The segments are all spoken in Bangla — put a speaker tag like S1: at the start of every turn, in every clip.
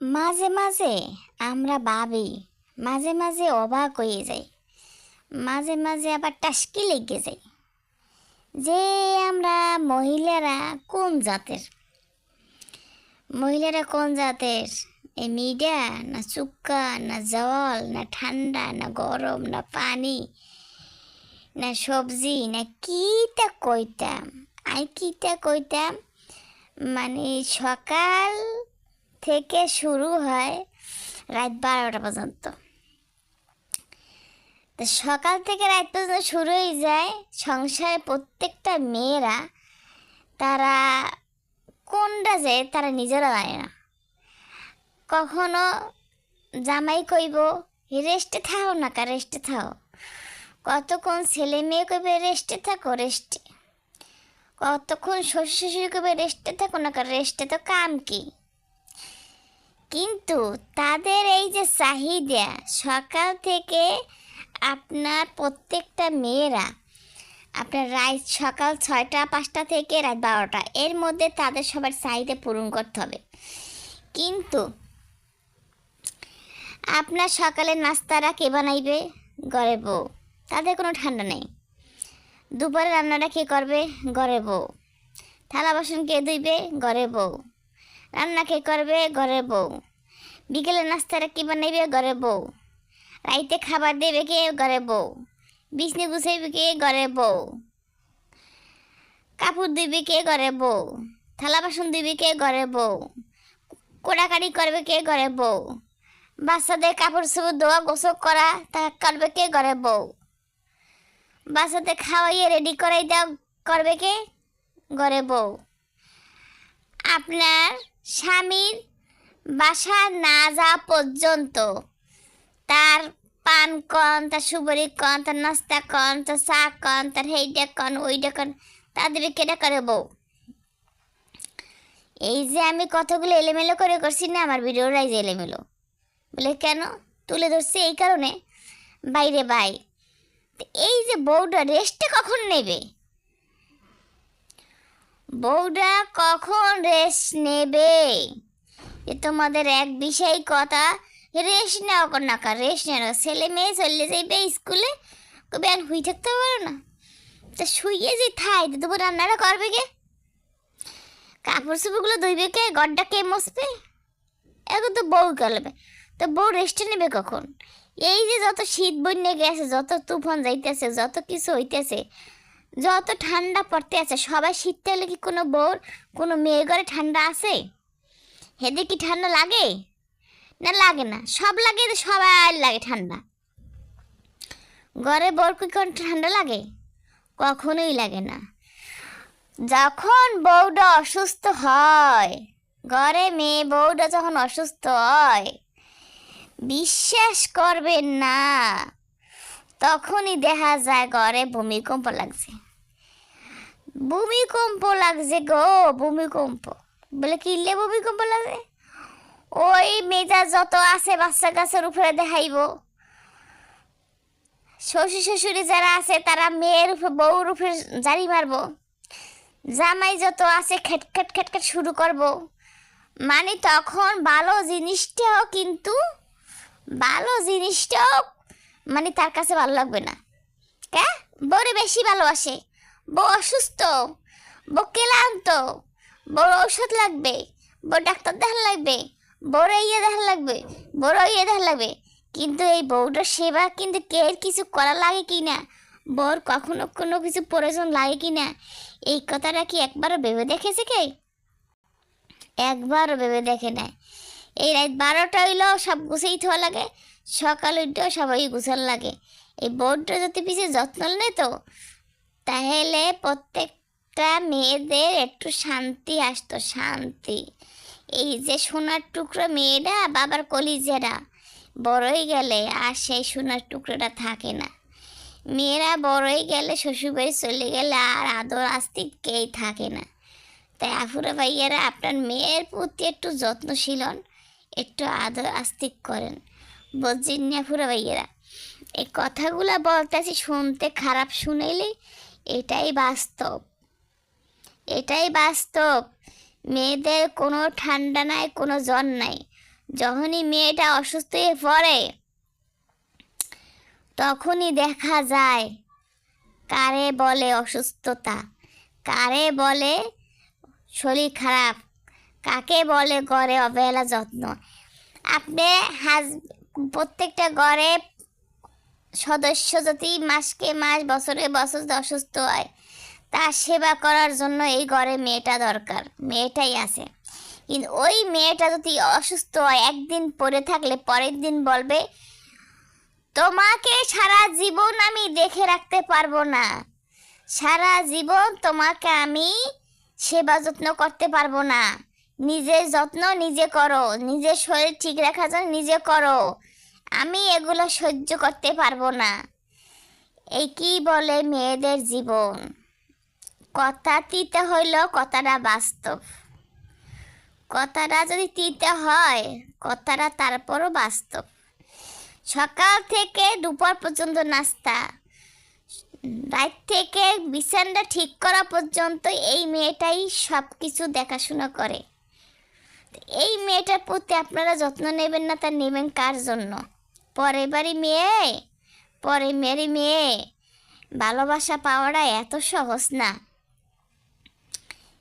S1: মাঝে মাঝে আমরা ভাবি, মাঝে মাঝে অবাক হয়ে যাই, মাঝে মাঝে আবার টাসকি লেগে যায় যে আমরা মহিলারা কোন জাতের। মহিলারা কোন জাতের? এই মিডা না চুক্কা না জল না ঠান্ডা না গরম না পানি না সবজি না কিটা কইতাম। কিটা কইতাম মানে সকাল থেকে শুরু হয় রাত 12টা পর্যন্ত। তো সকাল থেকে রাত পর্যন্ত শুরু হয়ে যায় সংসারে প্রত্যেকটা মেয়েরা, তারা কোনটা যে তারা নিজেরা জানে না। কখনো জামাই কইব রেস্টে থাও না কা রেস্টে থাও, কতক্ষণ ছেলে মেয়ে কইবে রেস্টে থাকো রেস্টে, কতক্ষণ শ্বশুর শাশুড়ি কইবে রেস্টে থাকো না কা রেস্টে, তো কাম কি? কিন্তু তাদের এই যে চাহিদা, সকাল থেকে আপনার প্রত্যেকটা মেয়েরা আপনার রাত সকাল 6টা 5টা থেকে রাত 12টা এর মধ্যে তাদের সবার চাহিদা পূরণ করতে হবে। কিন্তু আপনার সকালের নাস্তারা কে বানাইবে? ঘরে বউ। তাদের কোনো ঠান্ডা নেই। দুপুরে রান্নাটা কে করবে? ঘরে বউ। থালা বাসন কে ধুইবে? ঘরে বউ। রান্না কে করবে? ঘরে বউ। বিকেলের নাস্তাটা কে বানাইবে? ঘরে বউ। রাইতে খাবার দেবে কে? ঘরে বউ। বিছনি গুছাইবে কে? ঘরে বউ। কাপড় ধুইবে কে? ঘরে বউ। থালা বাসন ধুইবে কে? ঘরে বউ। কোড়াকাড়ি করবে কে? ঘরে বউ। বাচ্চাদের কাপড় চোপড় ধোয়া গোসল করা তা করবে কে? ঘরে বউ। বাচ্চাদের খাওয়াইয়ে রেডি করাই দেওয়া করবে কে? ঘরে বউ। আপনার স্বামীর বাসা না যাওয়া পর্যন্ত তার পান কন, তার সুপারি কন, তার নাস্তা কন, তার চা কন, তার হেইডা কন ওইটা কন, তাদের কেটা করে বউ। এই যে আমি কতগুলো এলোমেলো করে করছি না, আমার ভিডিওটাই যে এলোমেলো বলে কেন তুলে ধরছি এই কারণে, বাইরে বাই। এই যে বউটা রেস্টে কখন নেবে? বউটা কখন রেস্ট নেবে? এ তোমাদের এক বিষয় কথা, রেস্ট নেওয়া কর না, রেস্ট নেওয়া। ছেলে মেয়ে চলে যাইবে স্কুলে, কবে আর হুই থাকতে পারো না? তা শুইয়ে যে থাই দুপুর রান্নাটা করবে কে? কাপড় চোপড়গুলো ধুইবে কে? ঘরটা কে মুছবে? এখন তো বউ করবে। তো বউ রেস্টে নেবে কখন? এই যে যত শীত বন্যে গেছে, যত তুফান যাইতেছে, যত কিছু হইতেছে, যত ঠান্ডা পড়তে আছে, সবাই শীতটা হলে কি কোনো বউর কোনো মেয়ে ঘরে ঠান্ডা আছে? হেদে কি ঠান্ডা লাগে? না লাগে না। সব লাগে, সবাই লাগে ঠান্ডা। ঘরে বউর কি কোন ঠান্ডা লাগে? কখনোই লাগে না। যখন বউটা অসুস্থ হয়, ঘরে মেয়ে বউটা যখন অসুস্থ হয়, বিশ্বাস করবেন না, তখনই দেখা যায় ঘরে ভূমিকম্প লাগছে। ভূমিকম্প লাগছে গো, ভূমিকম্প। বলে কিনলে ভূমিকম্প লাগে? ওই মেজাজ যত আছে বাচ্চা গাছের উপরে দেখাইব। শ্বশুর শাশুড়ি যারা আছে তারা মেয়ের উপরে বউর উপরে জারি মারবো। জামাই যত আছে খেটখেট খেটখেট শুরু করব। মানে তখন ভালো জিনিসটাও কিন্তু ভালো জিনিসটাও মানে তার কাছে ভালো লাগবে না। কে? বউরে বেশি ভালোবাসে, বউ অসুস্থ, বউ ক্লান্ত, বড় ঔষধ লাগবে, বড় ডাক্তার দেখা লাগবে, বড় ইয়ে দেখা লাগবে, বড় ইয়ে দেখা লাগবে। কিন্তু এই বউটার সেবা কিন্তু কে কিছু করা লাগে কি না, বউর কখনো কোনো কিছু প্রয়োজন লাগে কি না, এই কথাটা কি একবারও ভেবে দেখেছে কে? একবারও ভেবে দেখে নেয়। এই রাত 12টা হইলেও সব গুছেই থোয়া লাগে, সকাল উঠেও সবাই গুছাল লাগে। এই বউটা যদি পিছিয়ে যত্ন নেয় তো তাহলে প্রত্যেকটা মেয়েদের একটু শান্তি আসতো, শান্তি। এই যে সোনার টুকরো মেয়েরা বাবার কলিজেরা বড়ই গেলে আর সেই সোনার টুকরোটা থাকে না। মেয়েরা বড়ই গেলে শ্বশুরবাড়ি চলে গেলে আর আদর আস্তিকেই থাকে না। তাই আফুরা ভাইয়ারা আপনার মেয়ের প্রতি একটু যত্নশীল হন, একটু আদর আস্তিক করেন, বুঝছেন না আফুরা ভাইয়ারা? এই কথাগুলো বলতেছি শুনতে খারাপ শুনেলে এটাই বাস্তব, এটাই বাস্তব। মেয়েদের কোনো ঠান্ডা নাই, কোনো জ্বর নাই। যখনই মেয়েটা অসুস্থ হয়ে পড়ে তখনই দেখা যায় কারে বলে অসুস্থতা, কারে বলে শরীর খারাপ, কাকে বলে ঘরে অবহেলা যত্ন। আপনি প্রত্যেকটা ঘরে সদস্য যদি মাসকে মাস বছরে বছর অসুস্থ হয়, তার সেবা করার জন্য এই ঘরে মেয়েটা দরকার, মেয়েটাই আছে। কিন্তু ওই মেয়েটা যদি অসুস্থ হয়, একদিন পড়ে থাকলে পরের দিন বলবে তোমাকে সারা জীবন আমি দেখে রাখতে পারবো না, সারা জীবন তোমাকে আমি সেবা যত্ন করতে পারবো না, নিজের যত্ন নিজে করো, নিজের শরীর ঠিক রাখার জন্য নিজে করো, আমি এগুলো সহ্য করতে পারবো না। এই কি বলে মেয়েদের জীবন। কথা তিতে হইলেও কথাটা বাস্তব, কথাটা যদি তিতে হয় কথাটা তারপরও বাস্তব। সকাল থেকে দুপুর পর্যন্ত নাস্তা, রাত থেকে বিছানাটা ঠিক করা পর্যন্ত এই মেয়েটাই সব কিছু দেখাশোনা করে। এই মেয়েটার প্রতি আপনারা যত্ন নেবেন না, তা নেবেন কার জন্য? পরের বাড়ি মেয়ে, পরে মেয়েরই মেয়ে ভালোবাসা পাওয়াটা এত সহজ না,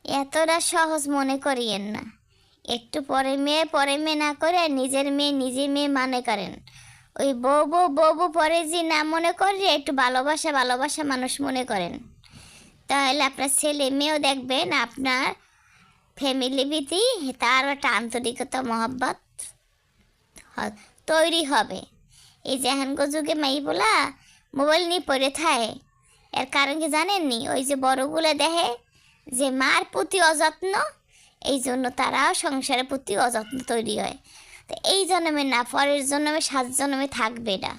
S1: এতটা সহজ মনে করিয়েন না। একটু পরে মেয়ে না করে নিজের মেয়ে নিজে মেয়ে মনে করেন। ওই বউ বউ বউ বউ পরে যে না মনে করে, একটু ভালোবাসা ভালোবাসা মানুষ মনে করেন, তাহলে আপনার ছেলে মেয়েও দেখবেন আপনার ফ্যামিলি প্রীতি তার একটা আন্তরিকতা মহব্বত তৈরি হবে। এই যে এখনকার যুগে মাই বলা মোবাইল নিয়ে পড়ে থাকে, এর কারণ কি জানেননি? ওই যে বড়গুলো দেখে যে মার প্রতি অযত্ন, এই জন্য তারাও সংসারের প্রতি অযত্ন তৈরি হয়। তো এই জন্মে না, পরের জন্মে 7 জন্মে থাকবে না।